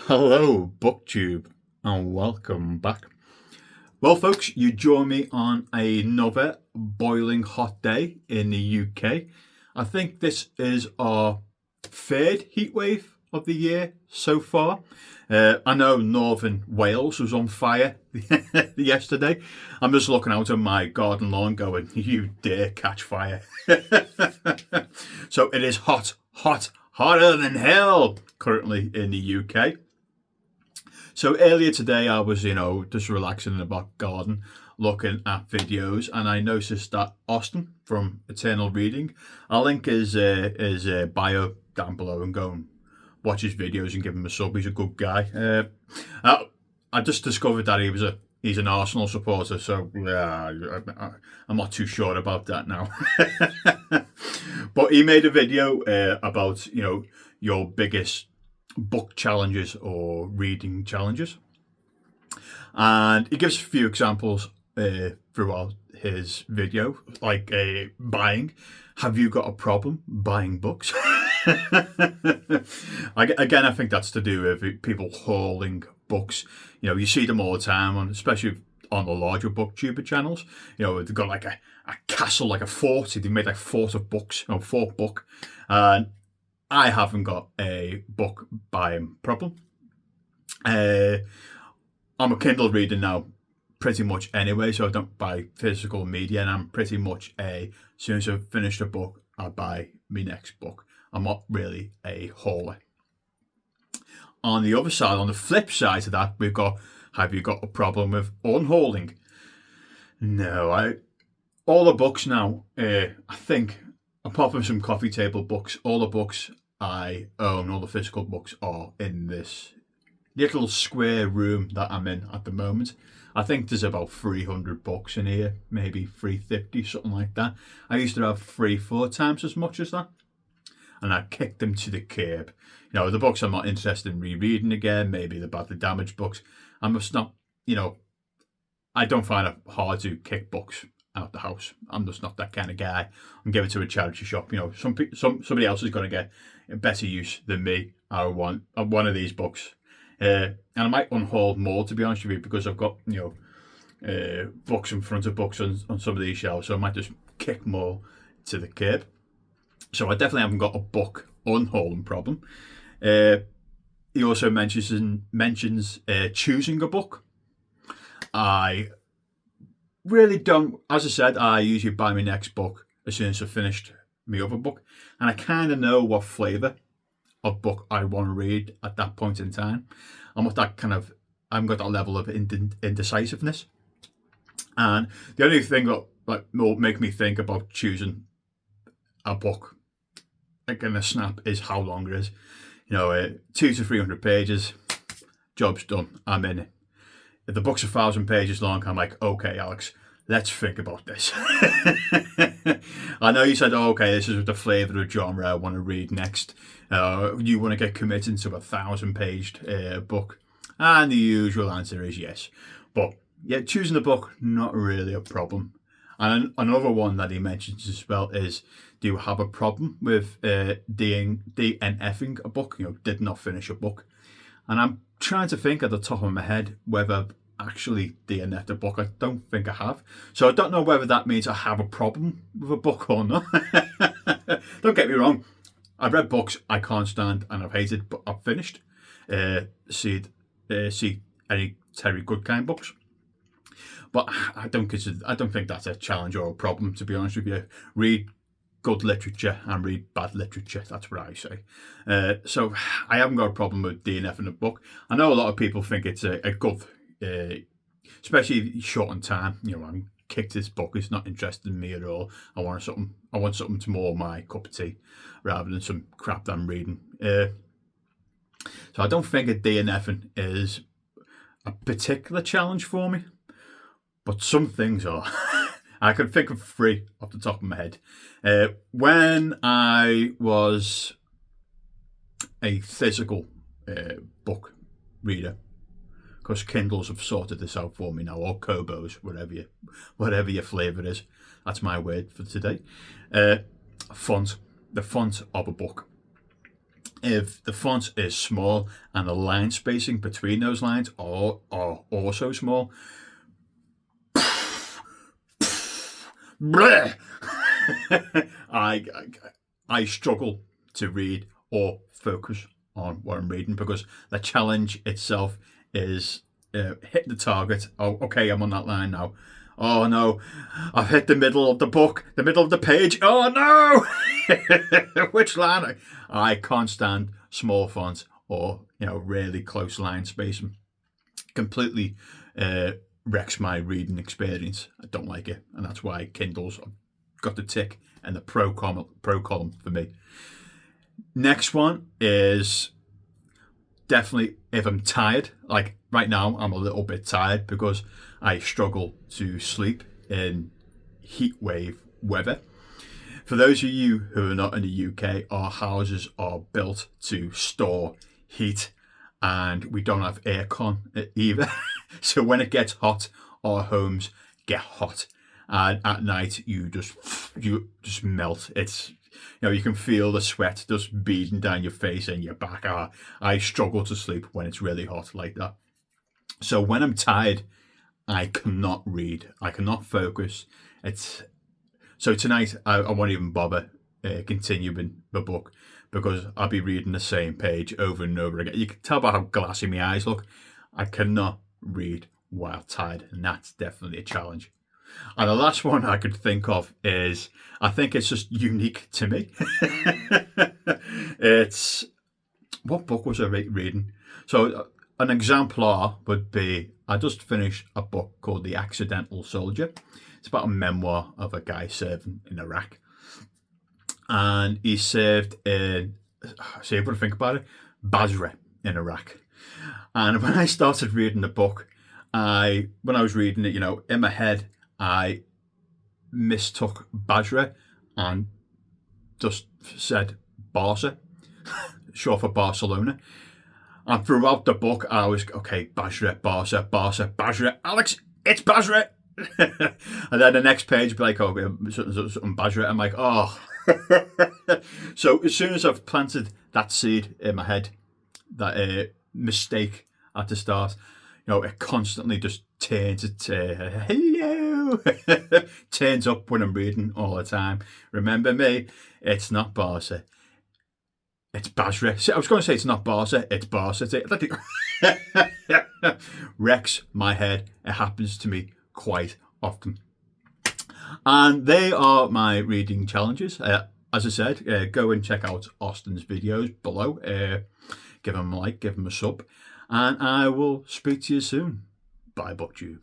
Hello, Booktube, and welcome back. Well, folks, you join me on another boiling hot day in the UK. I think this is our third heat wave of the year so far. I know Northern Wales was on fire yesterday. I'm just looking out on my garden lawn going, you dare catch fire. So it is hot, hotter than hell currently in the UK. So earlier today, I was, just relaxing in the back garden, looking at videos, and I noticed that Austin from Eternal Reading, I'll link his bio down below and go and watch his videos and give him a sub. He's a good guy. I just discovered that he's an Arsenal supporter, so I'm not too sure about that now. But he made a video about your biggest book challenges or reading challenges, and he gives a few examples throughout his video, like buying. Have you got a problem buying books? Again, I think that's to do with people hauling books. You see them all the time, especially on the larger booktuber channels. They've got like a castle, like a fort. They made like fort of books, fort book, and I haven't got a book buying problem. I'm a Kindle reader now pretty much anyway, so I don't buy physical media, and I'm pretty much as soon as I've finished a book, I buy my next book. I'm not really a hauler. On the other side, on the flip side of that, we've got, have you got a problem with unhauling? No, all the books now, I think, apart from some coffee table books, all the books I own, all the physical books, are in this little square room that I'm in at the moment. I think there's about 300 books in here, maybe 350, something like that. I used to have 3-4 times as much as that, and I kicked them to the curb. The books I'm not interested in rereading again, maybe the badly damaged books. I'm just not, I don't find it hard to kick books out the house. I'm just not that kind of guy. And give it to a charity shop. Somebody else is going to get better use than me. I want one of these books, and I might unhaul more, to be honest with you, because I've got books in front of books on some of these shelves, so I might just kick more to the curb. So I definitely haven't got a book unhauling problem. He also mentions choosing a book. I really don't. As I said, I usually buy my next book as soon as I've finished my other book, and I kind of know what flavour of book I want to read at that point in time. I'm not that kind of. I haven't got that level of indecisiveness, and the only thing that will make me think about choosing a book, like in a snap, is how long it is. 200 to 300 pages, job's done. I'm in it. If the book's 1,000 pages long, I'm like, okay, Alex, let's think about this. I know you said, okay, this is the flavour of genre I want to read next. You want to get committed to a 1,000-page book? And the usual answer is yes. But yeah, choosing a book, not really a problem. And another one that he mentions as well is, do you have a problem with DNFing a book? Did not finish a book. And I'm trying to think at the top of my head whether I've actually DNF'd a book. I don't think I have. So I don't know whether that means I have a problem with a book or not. Don't get me wrong. I've read books I can't stand and I've hated, but I've finished. See any Terry Goodkind books. But I don't think that's a challenge or a problem, to be honest with you. Read good literature and read bad literature. That's what I say. So I haven't got a problem with DNFing a book. I know a lot of people think it's a good, especially short on time. I'm kicked this book. It's not interested in me at all. I want something to more my cup of tea rather than some crap that I'm reading. So I don't think a DNFing is a particular challenge for me. But some things are. I can think of 3 off the top of my head. When I was a physical book reader, because Kindles have sorted this out for me now, or Kobos, whatever your flavour is. That's my word for today. The font of a book. If the font is small and the line spacing between those lines are also small, bleh, I, I struggle to read or focus on what I'm reading because the challenge itself is hit the target. Oh, okay, I'm on that line now. Oh no, I've hit the middle of the book, the middle of the page. Oh no, which line? I can't stand small fonts or really close line spacing. Completely wrecks my reading experience. I don't like it, and that's why Kindle's got the tick and the pro column for me. Next one is definitely if I'm tired. Like right now, I'm a little bit tired because I struggle to sleep in heat wave weather. For those of you who are not in the UK, our houses are built to store heat, and we don't have aircon either. So when it gets hot, our homes get hot, and at night you just melt. It's you can feel the sweat just beading down your face and your back. I struggle to sleep when it's really hot like that. So when I'm tired, I cannot read. I cannot focus. So tonight I won't even bother continuing the book because I'll be reading the same page over and over again. You can tell by how glassy my eyes look. I cannot read while tired, and that's definitely a challenge. And the last one I could think of is, I think it's just unique to me. It's, what book was I reading? So an exemplar would be, I just finished a book called The Accidental Soldier. It's about a memoir of a guy serving in Iraq. And he served in, see what I think about it, Basra in Iraq. And when I started reading the book, when I was reading it, in my head, I mistook Basra and just said Barca, short for Barcelona. And throughout the book, I was, okay, Basra, Barca, Basra, Alex, it's Basra. And then the next page would be like, oh, something Basra. I'm like, oh. So as soon as I've planted that seed in my head, that mistake at the start, it constantly just turns it to hello. Turns up when I'm reading all the time. Remember me, it's not Barca. It's Basra. I was going to say it's not Barca, it's Barca. Wrecks my head. It happens to me quite often. And they are my reading challenges. As I said, go and check out Austin's videos below. Give him a like, give him a sub. And I will speak to you soon. Bye, Booktube.